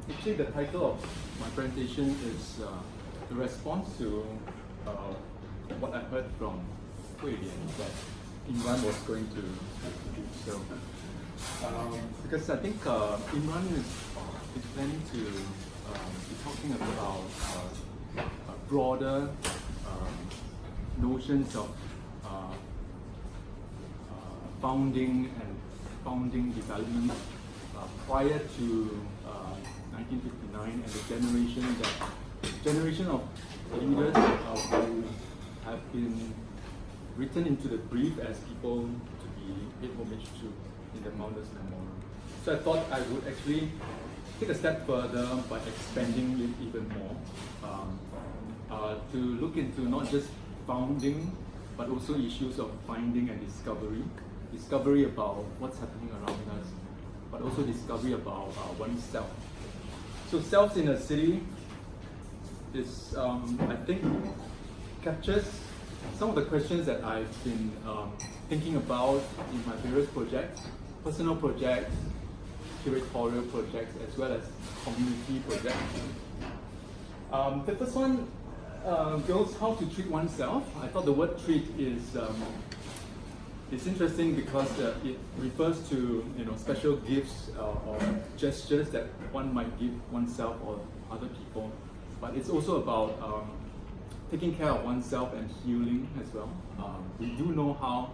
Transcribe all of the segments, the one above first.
Actually, the title of my presentation is the response to what I heard from Hui Lian that Imran was going to do. So, because I think Imran is planning to be talking about broader notions of founding development prior to 1959, and the generation of leaders who have been written into the brief as people to be paid homage to in the Founders Memorial. So I thought I would actually take a step further by expanding it even more to look into not just founding, but also issues of finding and discovery about what's happening around us, but also discovery about oneself. So Selves in a City is, I think, captures some of the questions that I've been thinking about in my various projects, personal projects, curatorial projects, as well as community projects. The first one goes how to treat oneself. I thought the word treat is interesting because it refers to special gifts or gestures that one might give oneself or other people, but it's also about taking care of oneself and healing as well. We do know how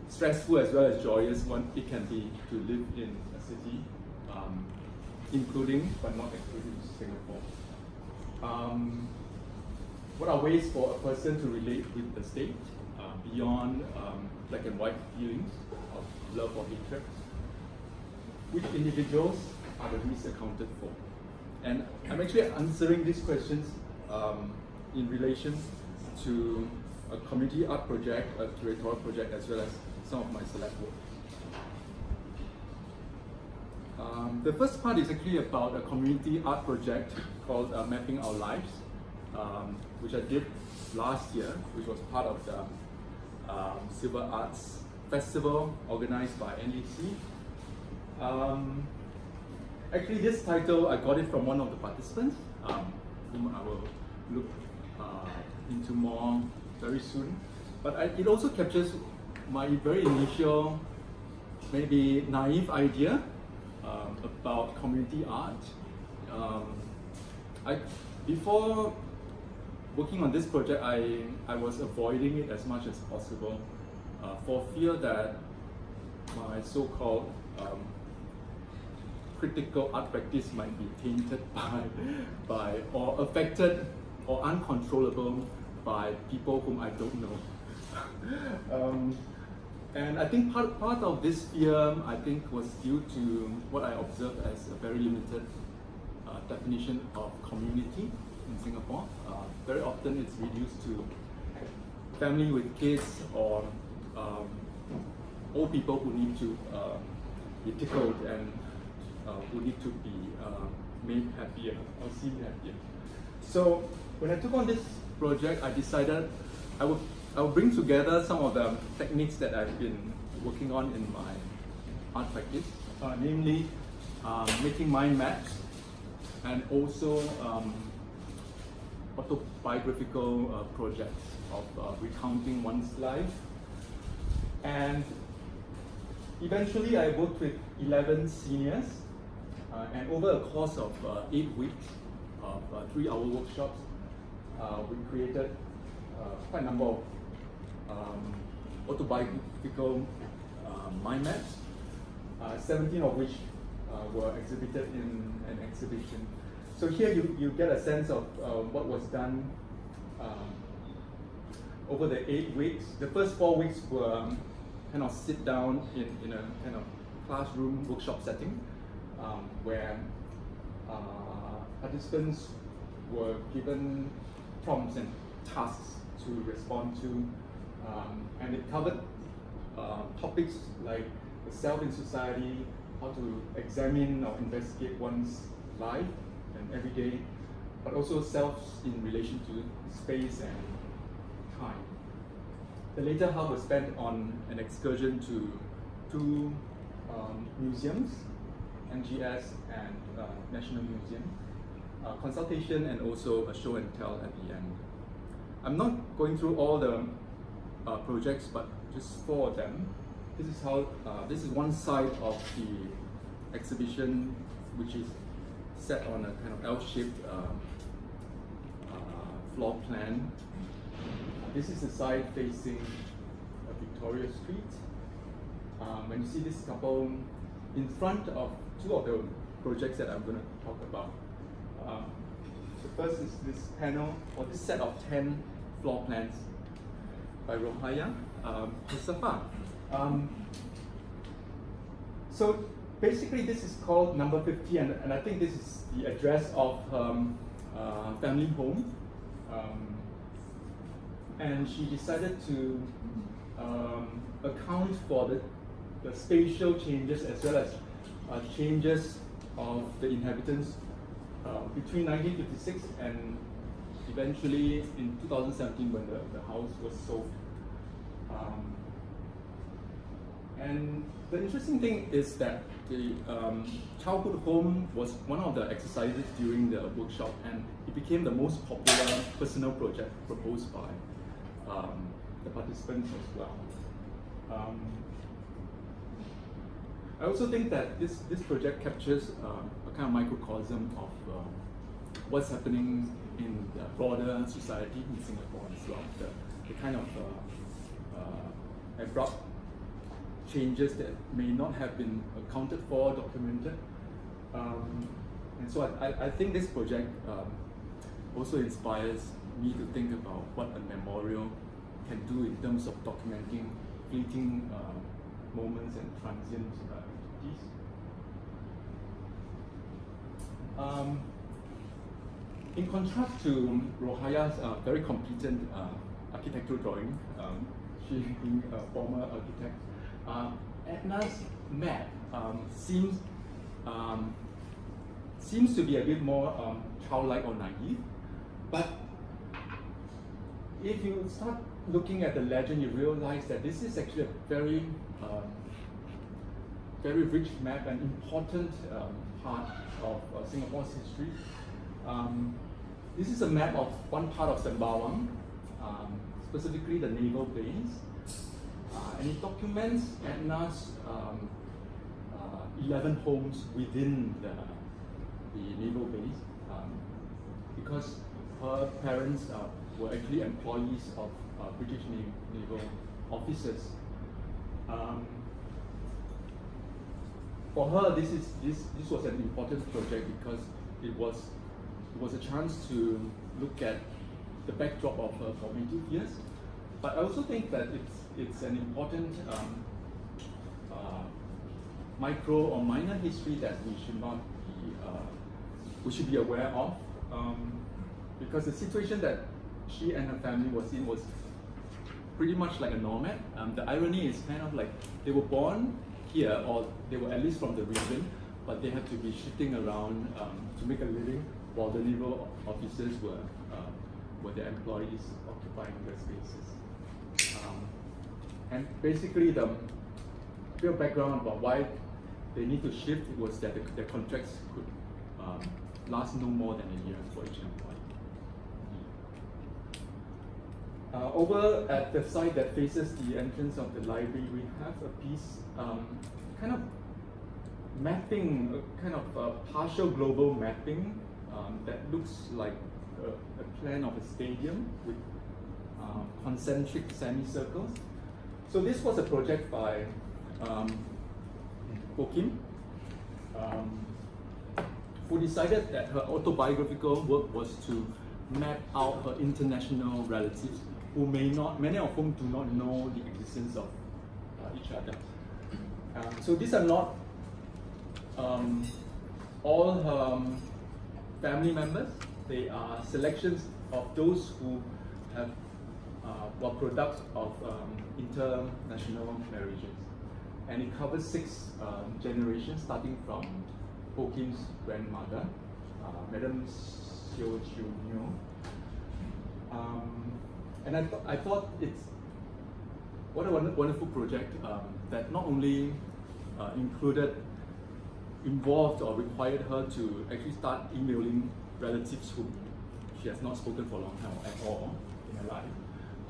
stressful as well as joyous it can be to live in a city, including but not excluding Singapore. What are ways for a person to relate with the state beyond black and white feelings of love or hatred? Which individuals are the least accounted for? And I'm actually answering these questions in relation to a community art project, a curatorial project, as well as some of my select work. The first part is actually about a community art project called Mapping Our Lives, which I did last year, which was part of the Silver Arts Festival organized by NEC. Actually, this title, I got it from one of the participants, whom I will look into more very soon. But it also captures my very initial, maybe naive idea about community art. Before working on this project, I was avoiding it as much as possible for fear that my so-called critical art practice might be tainted by or affected or uncontrollable by people whom I don't know. And I think part of this fear, I think, was due to what I observed as a very limited definition of community in Singapore. Very often it's reduced to family with kids or old people who need to be tickled and who need to be made happier or seem happier. So when I took on this project, I decided I would bring together some of the techniques that I've been working on in my art practice, namely making mind maps and also autobiographical projects of recounting one's life. And eventually I worked with 11 seniors and over a course of 8 weeks of 3-hour workshops, we created quite a number of autobiographical mind maps, 17 of which were exhibited in an exhibition. So here you get a sense of what was done over the 8 weeks. The first 4 weeks were kind of sit down in a kind of classroom workshop setting where participants were given prompts and tasks to respond to, and it covered topics like the self in society, how to examine or investigate one's life and everyday, but also selves in relation to space and time. The later half was spent on an excursion to 2 museums, NGS and National Museum, consultation, and also a show and tell at the end. I'm not going through all the projects, but just 4 of them. This is how. This is one side of the exhibition, which is set on a kind of L-shaped floor plan. This is the side facing Victoria Street. When you see this couple in front of 2 of the projects that I'm going to talk about. The first is this panel, or this set of 10 floor plans by Rohaya Mustafa. So basically this is called number 50, and I think this is the address of family home. And she decided to account for the spatial changes as well as changes of the inhabitants between 1956 and eventually in 2017 when the house was sold. And the interesting thing is that the childhood home was one of the exercises during the workshop, and it became the most popular personal project proposed by the participants as well. I also think that this project captures a kind of microcosm of what's happening in the broader society in Singapore as well. The kind of abrupt changes that may not have been accounted for, documented. And so I think this project also inspires me to think about what a memorial can do in terms of documenting fleeting moments and transient activities. In contrast to Rohaya's very competent architectural drawing, she being a former architect, Edna's map seems to be a bit more childlike or naive. But if you start looking at the legend, you realize that this is actually a very very rich map and important part of Singapore's history. This is a map of one part of Sembawang, specifically the naval base, and it documents Edna's 11 homes within the naval base, because her parents were actually employees of British naval officers. For her, this was an important project because it was a chance to look at the backdrop of her formative years. But I also think that it's an important micro or minor history that we should be aware of, because the situation that she and her family was in was pretty much like a nomad. The irony is kind of like they were born here, or they were at least from the region, but they had to be shifting around to make a living while the naval officers were their employees occupying their spaces. And basically the real background about why they need to shift was that their contracts could last no more than a year for each employee. Over at the side that faces the entrance of the library, we have a piece kind of mapping, a kind of partial global mapping that looks like a plan of a stadium with concentric semicircles. So this was a project by Ho Kim, who decided that her autobiographical work was to map out her international relatives, who many of whom do not know the existence of each other. So these are not all her family members. They are selections of those who have were products of international marriages, and it covers 6 generations, starting from Ho Kim's grandmother, Madam Seo Chiu Nyo. And I thought it's what a wonderful project that not only included involved or required her to actually start emailing relatives whom she has not spoken for a long time at all in her life,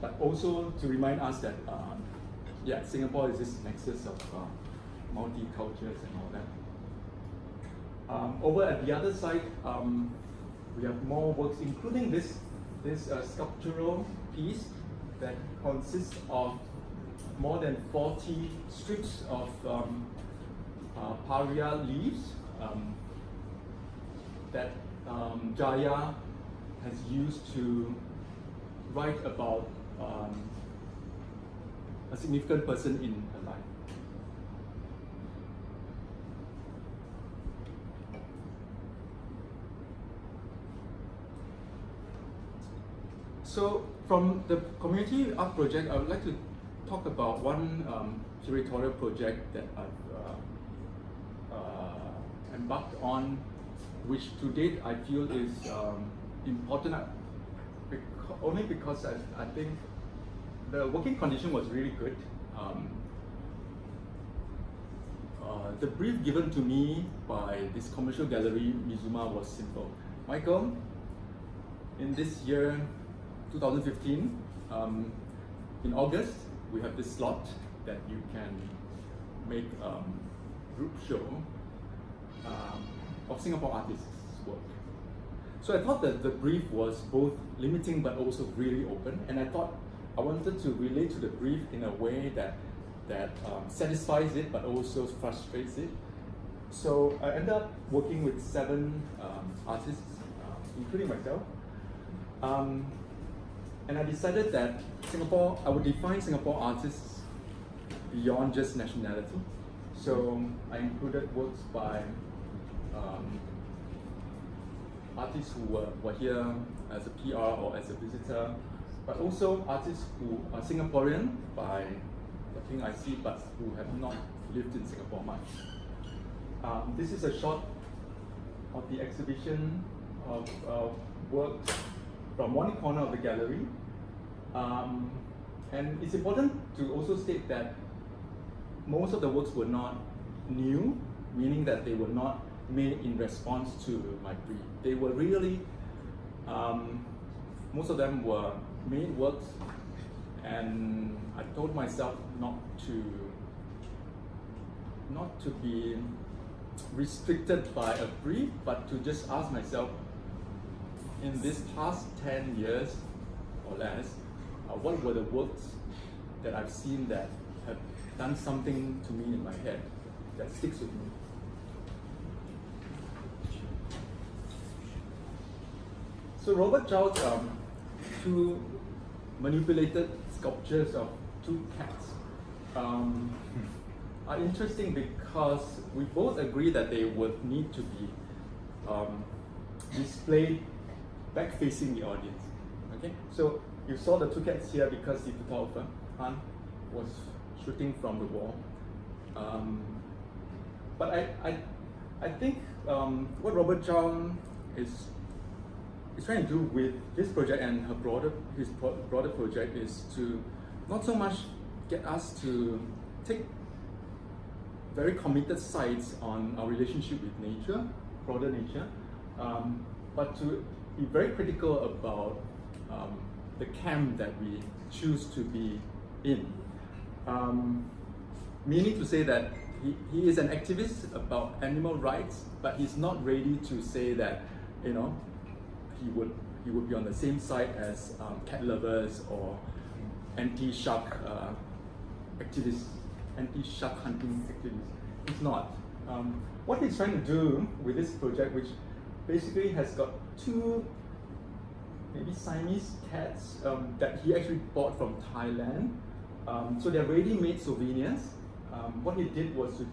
but also to remind us that yeah, Singapore is this nexus of multi-cultures and all that. Over at the other side, we have more works, including this sculptural piece that consists of more than 40 strips of paria leaves that Jaya has used to write about a significant person in her life. So from the community art project, I would like to talk about one curatorial project that I've embarked on, which to date I feel is important only because I think the working condition was really good. The brief given to me by this commercial gallery, Mizuma, was simple. Michael, in this year, 2015, in August, we have this slot that you can make a group show of Singapore artists' work. So I thought that the brief was both limiting but also really open, and I thought I wanted to relate to the brief in a way that satisfies it but also frustrates it. So I ended up working with 7 artists, including myself. And I decided that I would define Singapore artists beyond just nationality. So I included works by artists who were here as a PR or as a visitor, but also artists who are Singaporean by the thing I see, but who have not lived in Singapore much. This is a shot of the exhibition of works from one corner of the gallery. And it's important to also state that most of the works were not new, meaning that they were not made in response to my brief. They were really, most of them were made works, and I told myself not to be restricted by a brief, but to just ask myself, in this past 10 years or less, what were the works that I've seen that have done something to me in my head that sticks with me? So Robert Chow's 2 manipulated sculptures of 2 cats are interesting because we both agree that they would need to be displayed back-facing the audience. Okay, so you saw the 2 cats here because the photographer Han was shooting from the wall. But I think what Robert Chow is trying to do with this project and his broader project is to not so much get us to take very committed sides on our relationship with nature, broader nature, but to be very critical about the camp that we choose to be in. Meaning to say that he is an activist about animal rights, but he's not ready to say that, you know, he would be on the same side as cat lovers or anti-shark activists, anti-shark hunting activists. He's not. What he's trying to do with this project, which basically has got 2 maybe Siamese cats that he actually bought from Thailand. So they're ready-made souvenirs. What he did was to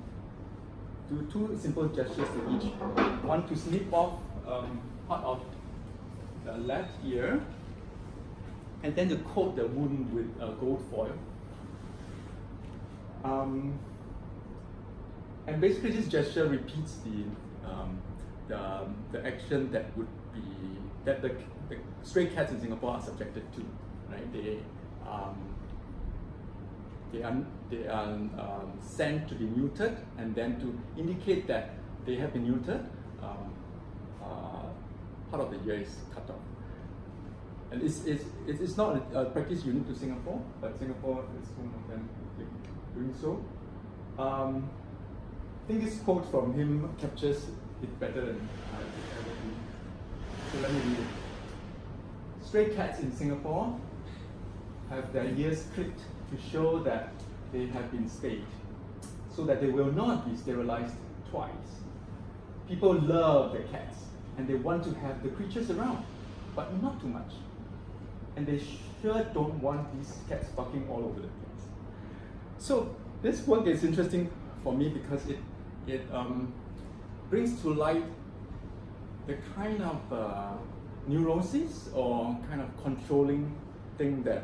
do 2 simple gestures to each. One to snip off part of the left ear, and then to coat the wound with gold foil. And basically this gesture repeats the action that would be that the stray cats in Singapore are subjected to, right? They are sent to be neutered, and then to indicate that they have been neutered, part of the ear is cut off. And it's not a practice unique to Singapore, but Singapore is one of them doing so. I think this quote from him captures it better than I could ever do. So let me read it. Stray cats in Singapore have their ears clipped to show that they have been spayed, so that they will not be sterilized twice. People love their cats and they want to have the creatures around, but not too much. And they sure don't want these cats fucking all over the place. So this work is interesting for me because it brings to light the kind of neuroses or kind of controlling thing that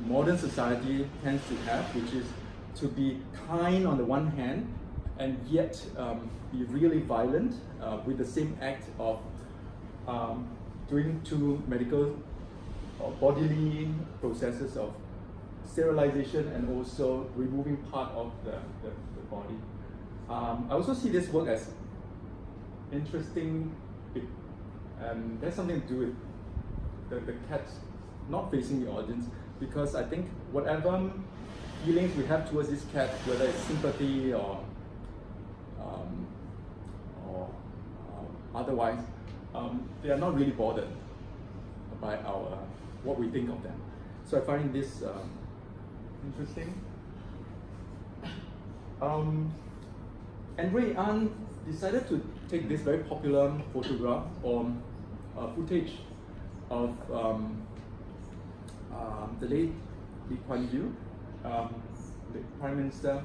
modern society tends to have, which is to be kind on the one hand and yet be really violent with the same act of doing two medical or bodily processes of sterilization and also removing part of the body. I also see this work as interesting, and there's something to do with the cat not facing the audience, because I think whatever feelings we have towards this cat, whether it's sympathy or otherwise, they are not really bothered by what we think of them. So I find this interesting. And Ray An decided to take this very popular photograph or footage of the late Lee Kuan Yew, the Prime Minister,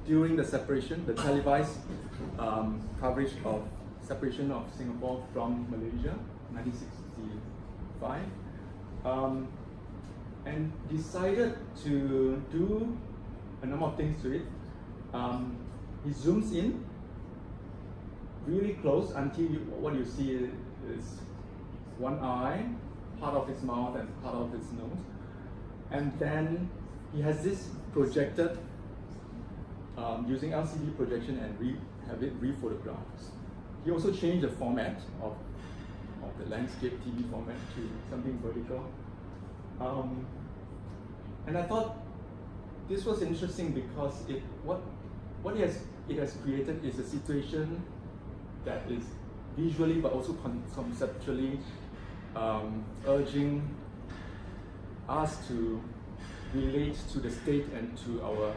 during the separation, the televised coverage of separation of Singapore from Malaysia, 1965, and decided to do a number of things to it. He zooms in really close until what you see is one eye, part of his mouth and part of his nose, and then he has this projected using LCD projection and have it re-photographed. He also changed the format of the landscape TV format to something vertical. And I thought this was interesting because what it has created is a situation that is visually but also conceptually urging us to relate to the state and to our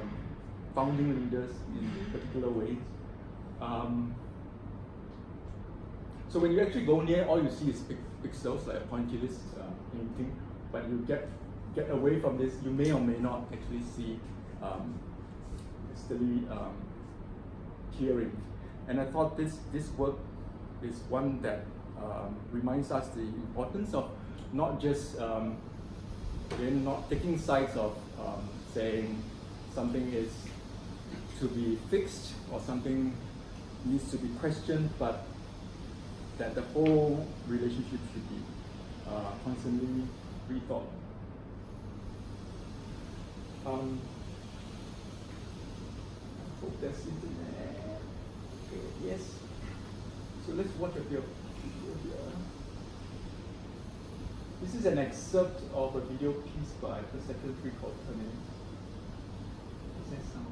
founding leaders in particular ways. So when you actually go near, all you see is pixels, like a pointillist painting, but you get away from this, you may or may not actually see steadily tearing. And I thought this work is one that reminds us the importance of not just not taking sides of saying something is to be fixed or something needs to be questioned, but that the whole relationship should be constantly rethought. Hope that's internet. Okay, yes. So let's watch a video here. This is an excerpt of a video piece by the secretary called Tony. Is that sound?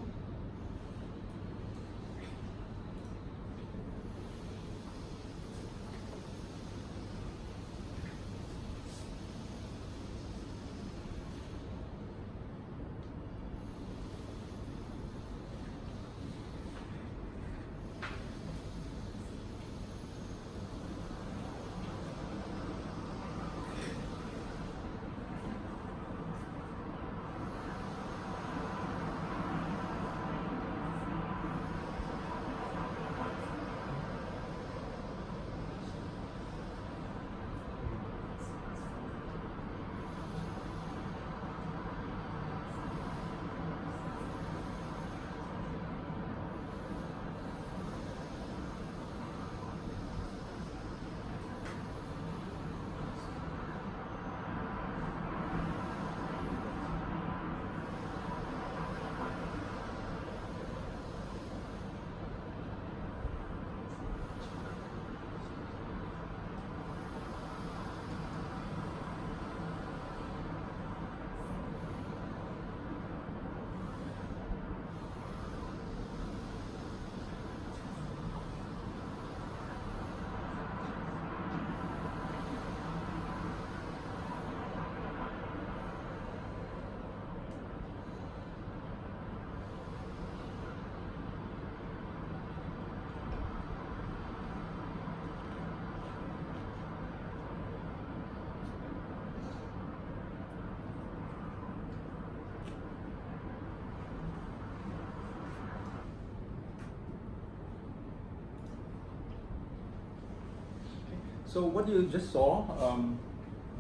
So what you just saw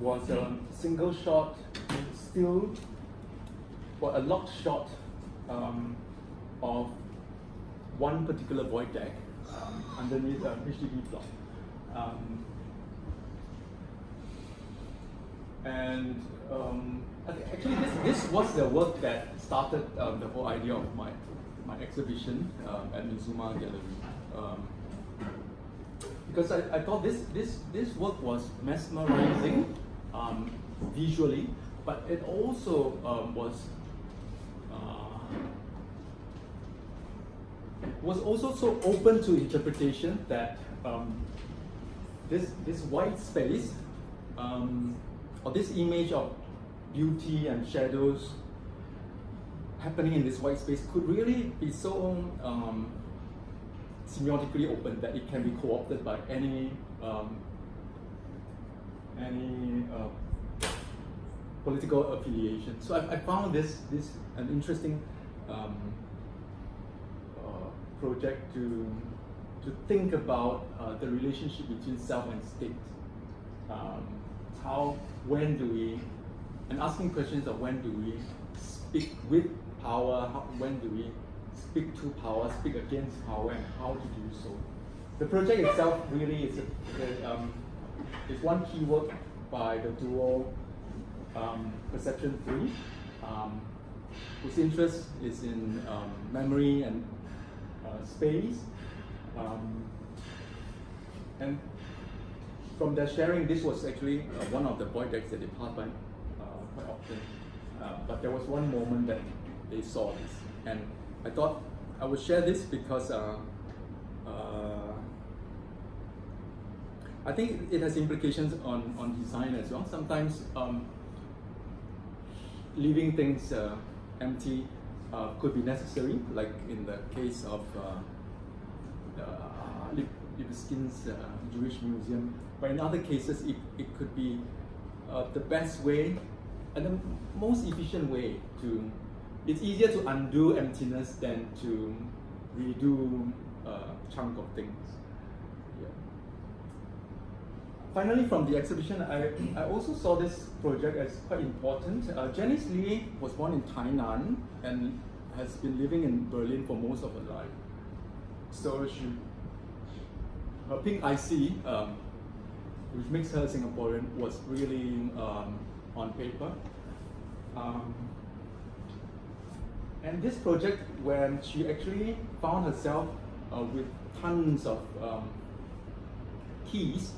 was a single shot, still, or a locked shot of one particular void deck underneath a HDB block. Actually, this was the work that started the whole idea of my exhibition at Mizuma Gallery. Because I thought this work was mesmerizing visually, but it also was also so open to interpretation that this white space or this image of beauty and shadows happening in this white space could really be so semiotically open that it can be co-opted by any political affiliation. So I found this an interesting project to think about the relationship between self and state. When do we, and asking questions of when do we speak with power, when do we speak to power, speak against power, and how to do so. The project itself really is one key work by the duo Perception 3, whose interest is in memory and space. And from their sharing, this was actually one of the void decks that they passed by quite often. But there was one moment that they saw this, and I thought I would share this because I think it has implications on design as well. Sometimes leaving things empty could be necessary, like in the case of Lipskin's Jewish Museum. But in other cases, it could be the best way and the most efficient way to. It's easier to undo emptiness than to redo a chunk of things. Yeah. Finally, from the exhibition, I also saw this project as quite important. Janice Lee was born in Tainan and has been living in Berlin for most of her life. So her pink IC, which makes her Singaporean, was really on paper. And this project, when she actually found herself with tons of keys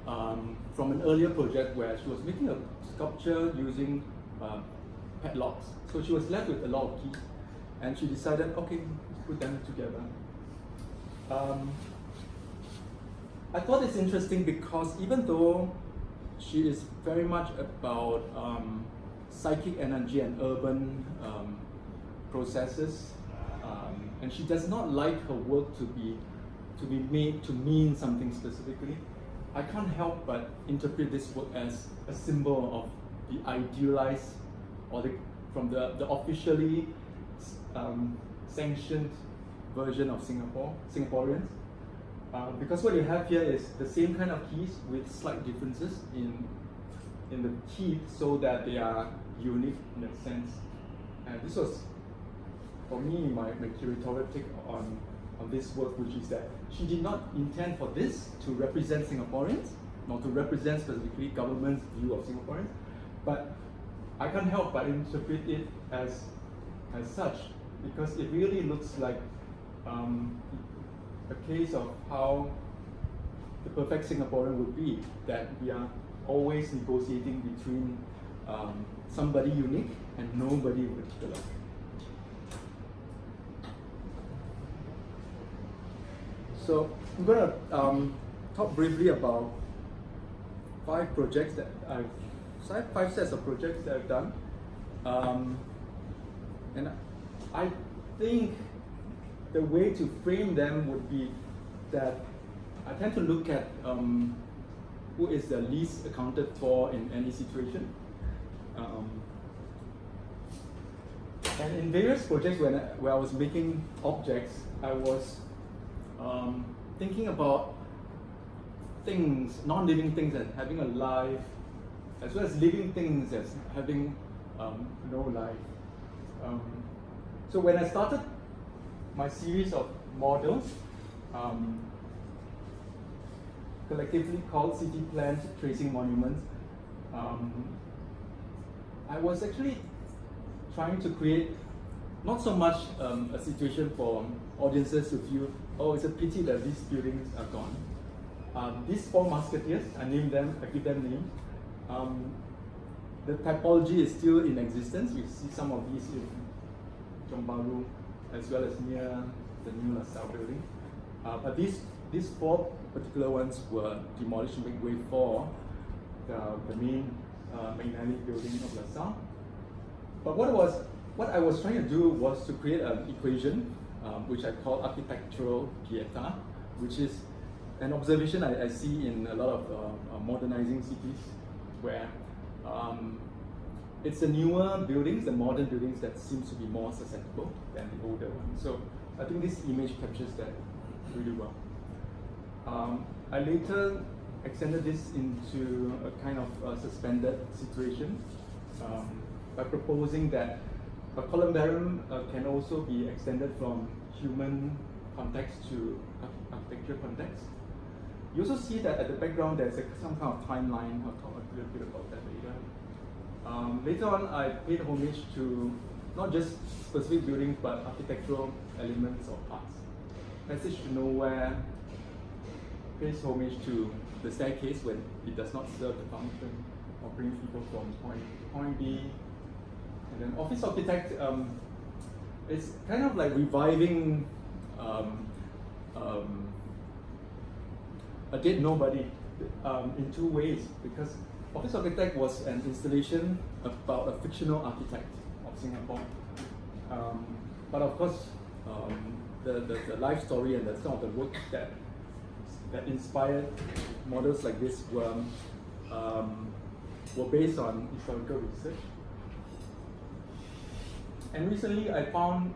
from an earlier project where she was making a sculpture using padlocks. So she was left with a lot of keys, and she decided, okay, let's put them together. I thought it's interesting because even though she is very much about psychic energy and urban processes, and she does not like her work to be made to mean something specifically, I can't help but interpret this work as a symbol of the idealized, or from the officially sanctioned version of Singaporeans. Because what you have here is the same kind of keys with slight differences in the teeth, so that they are unique in that sense. And this was, for me, my curatorial take on this work, which is that she did not intend for this to represent Singaporeans, nor to represent specifically government's view of Singaporeans, but I can't help but interpret it as such, because it really looks like a case of how the perfect Singaporean would be, that we are always negotiating between somebody unique and nobody in particular. So I'm going to talk briefly about 5 sets of projects that I've done. And I think the way to frame them would be that I tend to look at who is the least accounted for in any situation. And in various projects where I was making objects, I was thinking about things, non-living things as having a life, as well as living things as having no life. So when I started my series of models, collectively called City Planned Tracing Monuments, I was actually trying to create not so much a situation for audiences to feel, oh, it's a pity that these buildings are gone. These four musketeers, I named them, I give them names. The typology is still in existence. You see some of these in Tiong Bahru, as well as near the new LaSalle building. But these four particular ones were demolished to make way for the main McNally building of LaSalle. But what I was trying to do was to create an equation, which I call architectural pietà, which is an observation I see in a lot of modernizing cities, where it's the newer buildings, the modern buildings, that seems to be more susceptible than the older ones. So I think this image captures that really well. I later extended this into a kind of suspended situation by proposing that a columbarium can also be extended from human context to architecture context. You also see that at the background there's some kind of timeline. I'll talk a little bit about that later. Later on, I paid homage to not just specific buildings but architectural elements or parts. Passage to Nowhere pays homage to the staircase when it does not serve the function of bringing people from point A to point B. And then Office Architect is kind of like reviving a dead nobody in two ways, because Office Architect was an installation about a fictional architect of Singapore. But of course, the life story and some of the work that inspired models like this were based on historical research. And recently I found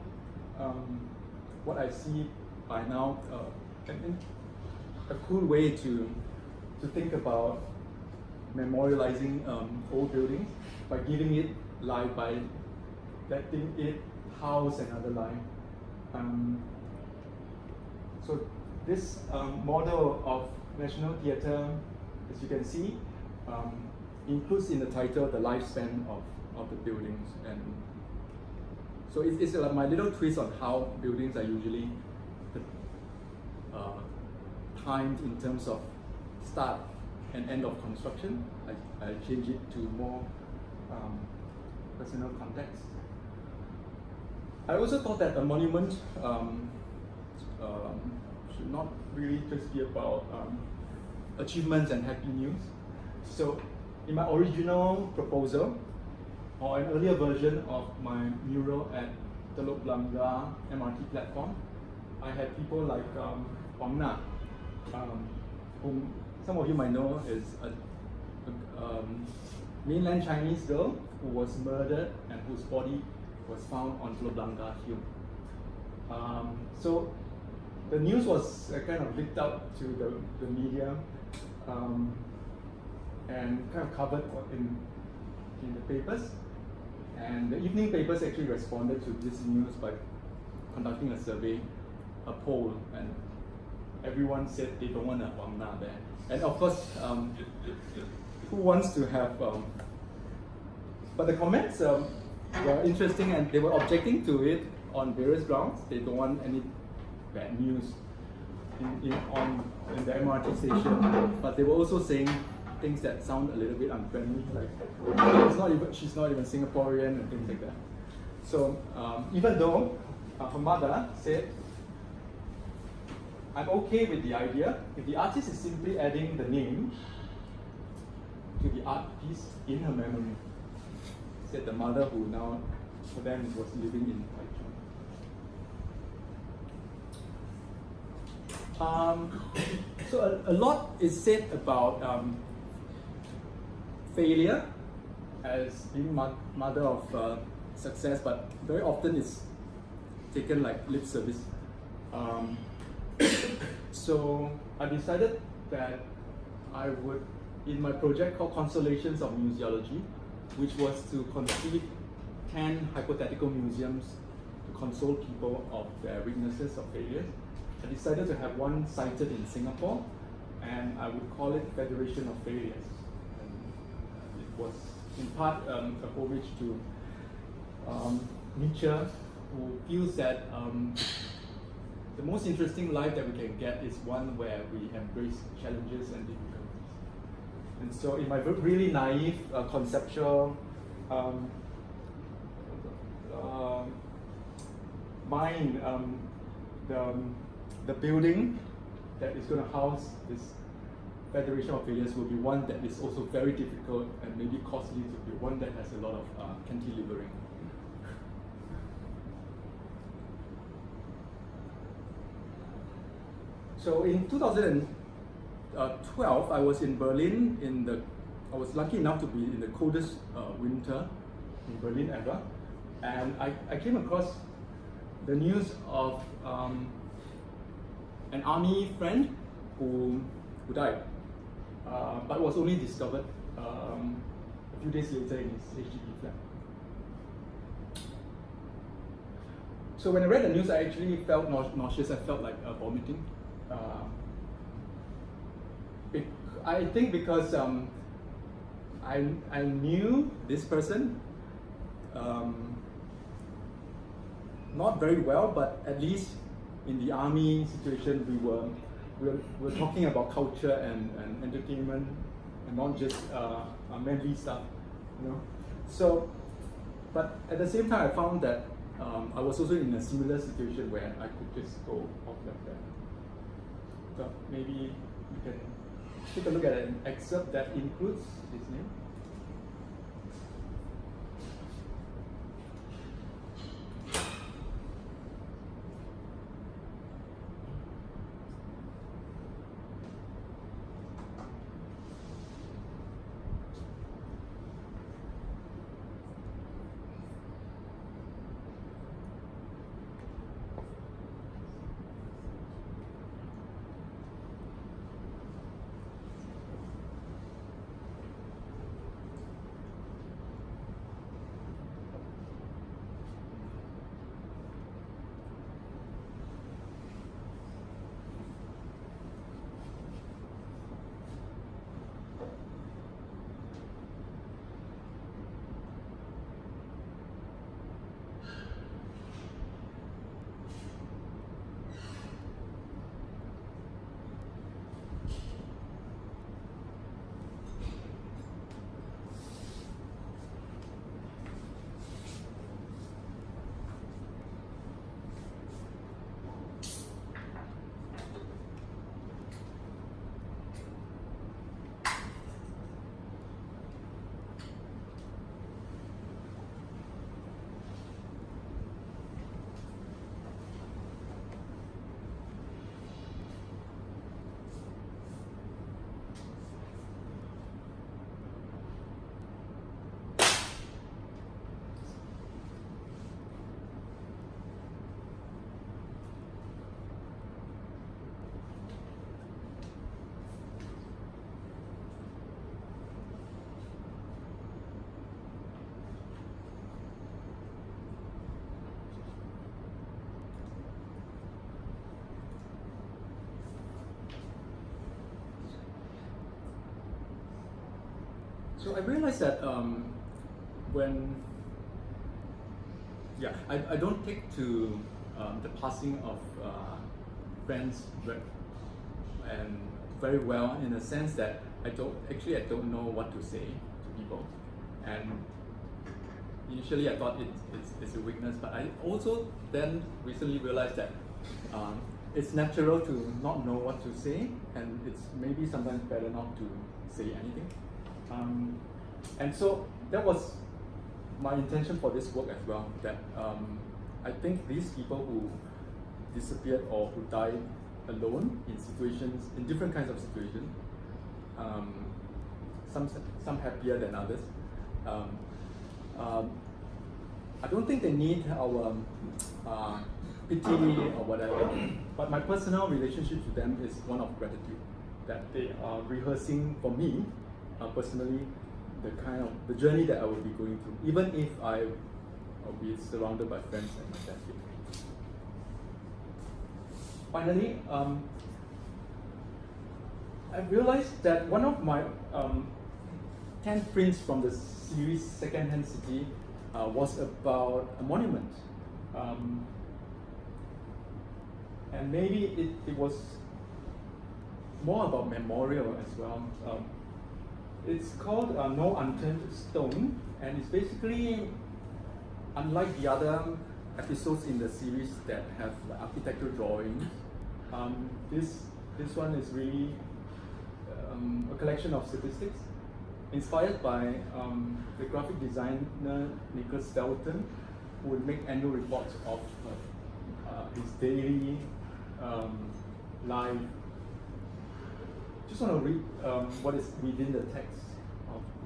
what I see by now a cool way to think about memorializing old buildings by giving it life, by letting it house another life. So this model of National Theatre, as you can see, includes in the title the lifespan of the buildings. And so it's like my little twist on how buildings are usually timed in terms of start and end of construction. I change it to more personal context. I also thought that a monument should not really just be about achievements and happy news. So in my original proposal, or an earlier version of my mural at Teluk Blangah MRT platform, I had people like Wang Na, whom some of you might know is a mainland Chinese girl who was murdered and whose body was found on Teluk Blangah Hill. So the news was kind of leaked out to the media and kind of covered in the papers. And the evening papers actually responded to this news by conducting a survey, a poll, and everyone said they don't want a Wang Na there. And of course, who wants to have, but the comments were interesting, and they were objecting to it on various grounds. They don't want any bad news in the MRT station, but they were also saying things that sound a little bit unfriendly, like she's not even Singaporean and things like that. So even though her mother said, I'm okay with the idea if the artist is simply adding the name to the art piece in her memory. Said the mother who now for them was living in Taichung. So a lot is said about failure as being mother of success, but very often it's taken like lip service. So I decided that I would, in my project called Consolations of Museology, which was to conceive 10 hypothetical museums to console people of their weaknesses or failures, I decided to have one sited in Singapore, and I would call it Federation of Failures. And it was in part a homage to Nietzsche, who feels that the most interesting life that we can get is one where we embrace challenges and difficulties. And so in my really naive, conceptual mind, the building that is going to house this Federation of Failures will be one that is also very difficult and maybe costly to build, one that has a lot of cantilevering. So in 2012, I was in Berlin I was lucky enough to be in the coldest winter in Berlin ever, and I came across the news of an army friend who died, but was only discovered a few days later in his HDB flat. So when I read the news, I actually felt nauseous. I felt like vomiting. I think because I knew this person not very well, but at least in the army situation, we were talking about culture and entertainment, and not just manly stuff, you know. So, but at the same time, I found that I was also in a similar situation where I could just go off like that. So maybe you can take a look at an excerpt that includes his name. So I realized that I don't take to the passing of friends and very well, in the sense that I don't know what to say to people, and initially I thought it's a weakness, but I also then recently realized that it's natural to not know what to say, and it's maybe sometimes better not to say anything. And so that was my intention for this work as well, that I think these people who disappeared or who died alone in different kinds of situations, some happier than others, I don't think they need our pity or whatever, but my personal relationship to them is one of gratitude. that they are rehearsing for me personally the journey that I will be going through, even if I will be surrounded by friends and my family. Finally, I realized that one of my 10 prints from the series Secondhand City was about a monument. And maybe it was more about memorial as well. It's called No Unturned Stone, and it's basically, unlike the other episodes in the series that have like architectural drawings, this one is really a collection of statistics inspired by the graphic designer Nicholas Stelton, who would make annual reports of his daily life. Just want to read what is within the text,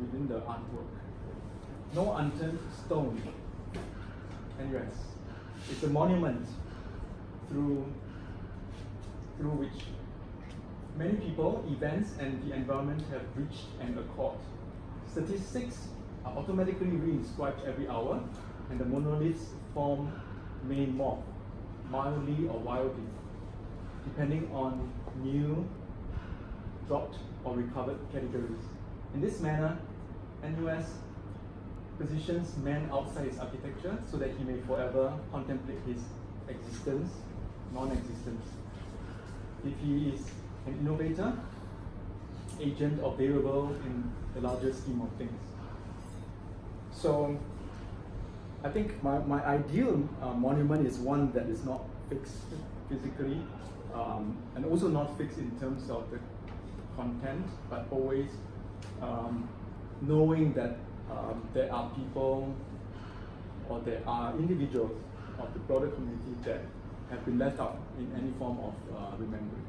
within the artwork. No Unturned Stone. NUS. It's a monument through which many people, events, and the environment have reached an accord. Statistics are automatically reinscribed every hour, and the monoliths form may morph, mildly or wildly, depending on new, dropped, or recovered categories. In this manner, NUS positions man outside his architecture so that he may forever contemplate his existence, non-existence. If he is an innovator, agent, or variable in the larger scheme of things. So I think my ideal monument is one that is not fixed physically, and also not fixed in terms of the content, but always knowing that there are people or there are individuals of the broader community that have been left out in any form of remembering.